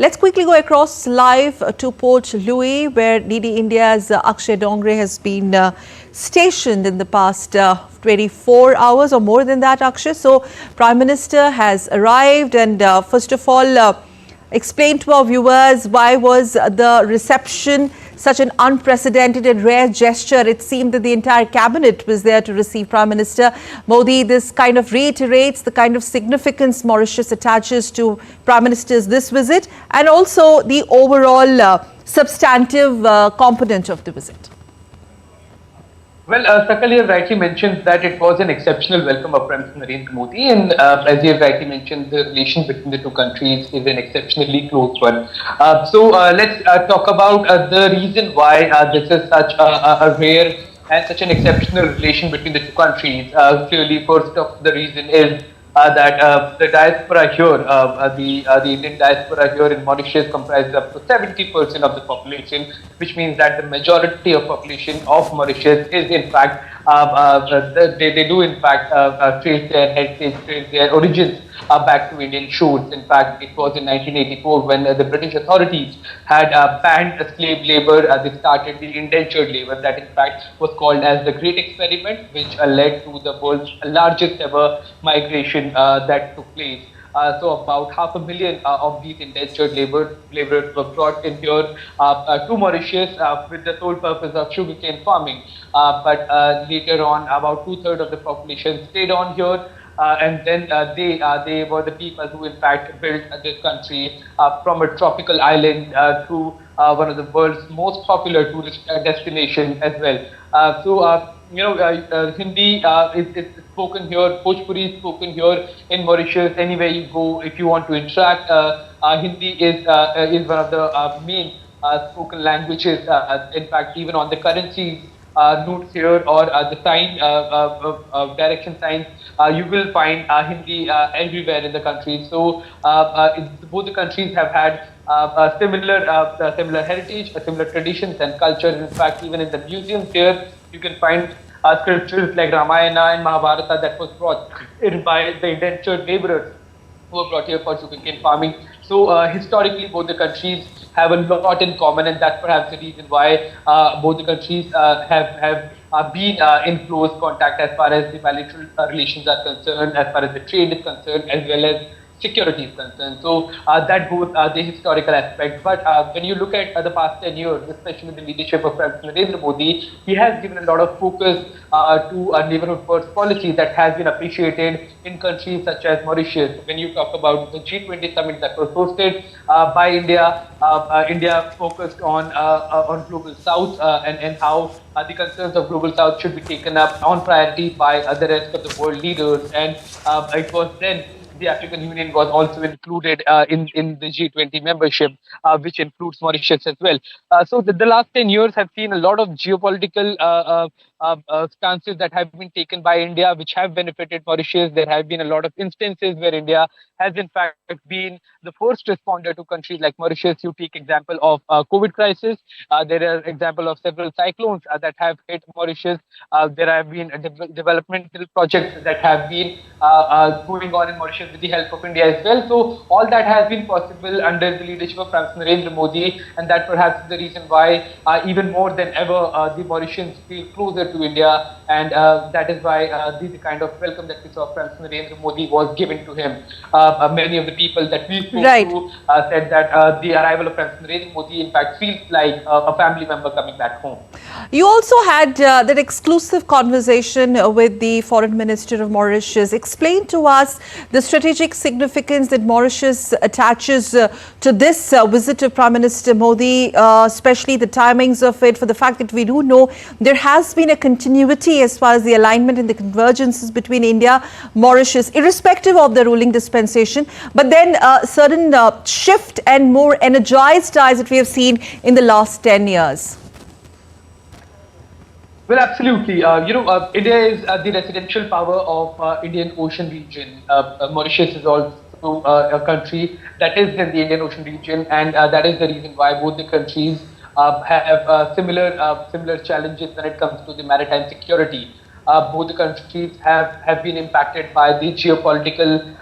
Let's quickly go across live to Port Louis, where DD India's Akshay Dongre has been stationed in the past 24 hours or more than that, Akshay. So, Prime Minister has arrived and first of all, explain to our viewers why was the reception such an unprecedented and rare gesture. It seemed that the entire cabinet was there to receive Prime Minister Modi. This kind of reiterates the kind of significance Mauritius attaches to Prime Minister's this visit and also the overall substantive component of the visit. Well, Sakal, you have rightly mentioned that it was an exceptional welcome of Prime Minister Narendra Modi, and as you have rightly mentioned, the relation between the two countries is an exceptionally close one. Let's talk about the reason why this is such a rare and such an exceptional relation between the two countries. Clearly, first of the reason is that the diaspora here, the Indian diaspora here in Mauritius comprises up to 70% of the population, which means that the majority of population of Mauritius is in fact, they do in fact trace their heritage, trace their origins back to Indian shores. In fact, it was in 1984 when the British authorities had banned slave labor. They started the indentured labor that in fact was called as the Great Experiment, which led to the world's largest ever migration that took place. So about 500,000 of these indentured laborers were brought in here to Mauritius with the sole purpose of sugarcane farming. But later on, about 2/3 of the population stayed on here. And then they were the people who in fact built this country from a tropical island to one of the world's most popular tourist destination as well. Hindi is spoken here, Bhojpuri is spoken here in Mauritius. Anywhere you go, if you want to interact, Hindi is one of the main spoken languages. In fact, even on the currency notes here or the sign direction signs, you will find Hindi everywhere in the country. So both the countries have had similar heritage, similar traditions and culture. In fact, even in the museums here, you can find scriptures like Ramayana and Mahabharata that was brought in by the indentured laborers who were brought here for sugarcane farming. So historically, both the countries have a lot in common, and that's perhaps the reason why both the countries have been in close contact as far as the bilateral relations are concerned, as far as the trade is concerned, as well as security is concerned. So that goes the historical aspect. But when you look at the past 10 years, especially the leadership of Prime Minister Narendra Modi, he has given a lot of focus to a neighborhood first policy that has been appreciated in countries such as Mauritius. When you talk about the G20 summit that was hosted by India, India focused on Global South and how the concerns of Global South should be taken up on priority by the rest of the world leaders. And it was then the African Union was also included in the G20 membership, which includes Mauritius as well. So the last 10 years have seen a lot of geopolitical stances that have been taken by India, which have benefited Mauritius. There have been a lot of instances where India has in fact been the first responder to countries like Mauritius. You take example of COVID crisis. There are example of several cyclones that have hit Mauritius. There have been developmental projects that have been going on in Mauritius with the help of India as well. So all that has been possible under the leadership of Prime Minister Narendra Modi, and that perhaps is the reason why even more than ever the Mauritians feel closer to India, and that is why the kind of welcome that we saw Prime Minister Narendra Modi was given to him. Many of the people that we spoke to said that the arrival of Prime Minister Narendra Modi in fact feels like a family member coming back home. You also had that exclusive conversation with the Foreign Minister of Mauritius. Explain to us the strategic significance that Mauritius attaches to this visit of Prime Minister Modi, especially the timings of it, for the fact that we do know there has been a continuity as far as the alignment and the convergences between India, Mauritius, irrespective of the ruling dispensation, but then a certain shift and more energized ties that we have seen in the last 10 years. Well, absolutely. India is the residential power of Indian Ocean region. Mauritius is also a country that is in the Indian Ocean region, and that is the reason why both the countries have similar challenges when it comes to the maritime security. both the countries have been impacted by the geopolitical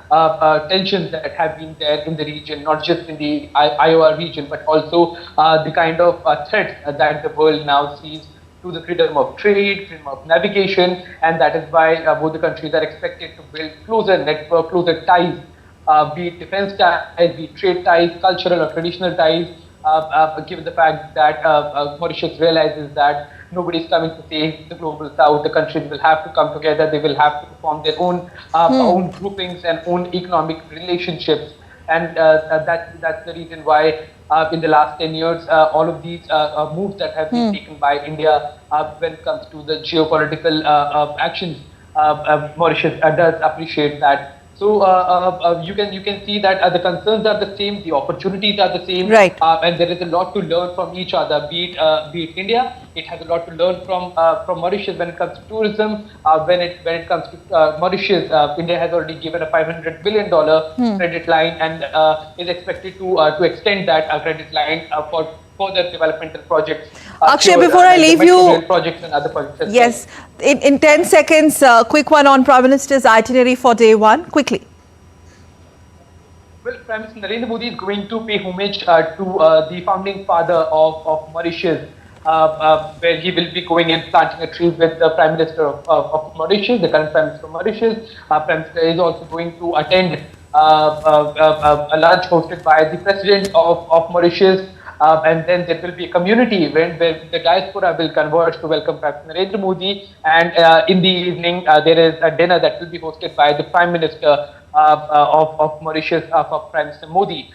tensions that have been there in the region, not just in the Iowa region, but also the kind of threats that the world now sees to the freedom of trade, freedom of navigation, and that is why both the countries are expected to build closer network, closer ties, be it defense ties, be it trade ties, cultural or traditional ties, given the fact that Mauritius realizes that nobody is coming to save the global south. The countries will have to come together. They will have to form their own groupings and own economic relationships. And that's the reason why in the last 10 years, all of these moves that have been taken by India when it comes to the geopolitical actions, Mauritius does appreciate that. So you can see that the concerns are the same, the opportunities are the same, Right. and there is a lot to learn from each other. Be it India, it has a lot to learn from Mauritius when it comes to tourism. When it comes to Mauritius, India has already given a $500 billion credit line and is expected to extend that credit line for further developmental projects. Akshay, before I leave you, projects and other projects as yes, in 10 seconds, quick one on Prime Minister's itinerary for day one, quickly. Well, Prime Minister Narendra Modi is going to pay homage to the founding father of Mauritius, where he will be going and planting a tree with the Prime Minister of Mauritius, the current Prime Minister of Mauritius. Prime Minister is also going to attend a lunch hosted by the President of Mauritius. And then there will be a community event where the diaspora will converge to welcome Prime Minister Narendra Modi. And in the evening, there is a dinner that will be hosted by the Prime Minister of Mauritius, of Prime Minister Modi.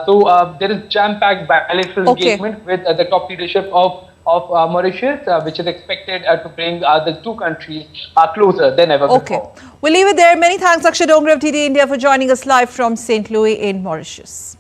So there is jam-packed bilateral engagement with the top leadership of Mauritius, which is expected to bring the two countries closer than ever before. We'll leave it there. Many thanks, Akshay Dongre of TD India, for joining us live from St. Louis in Mauritius.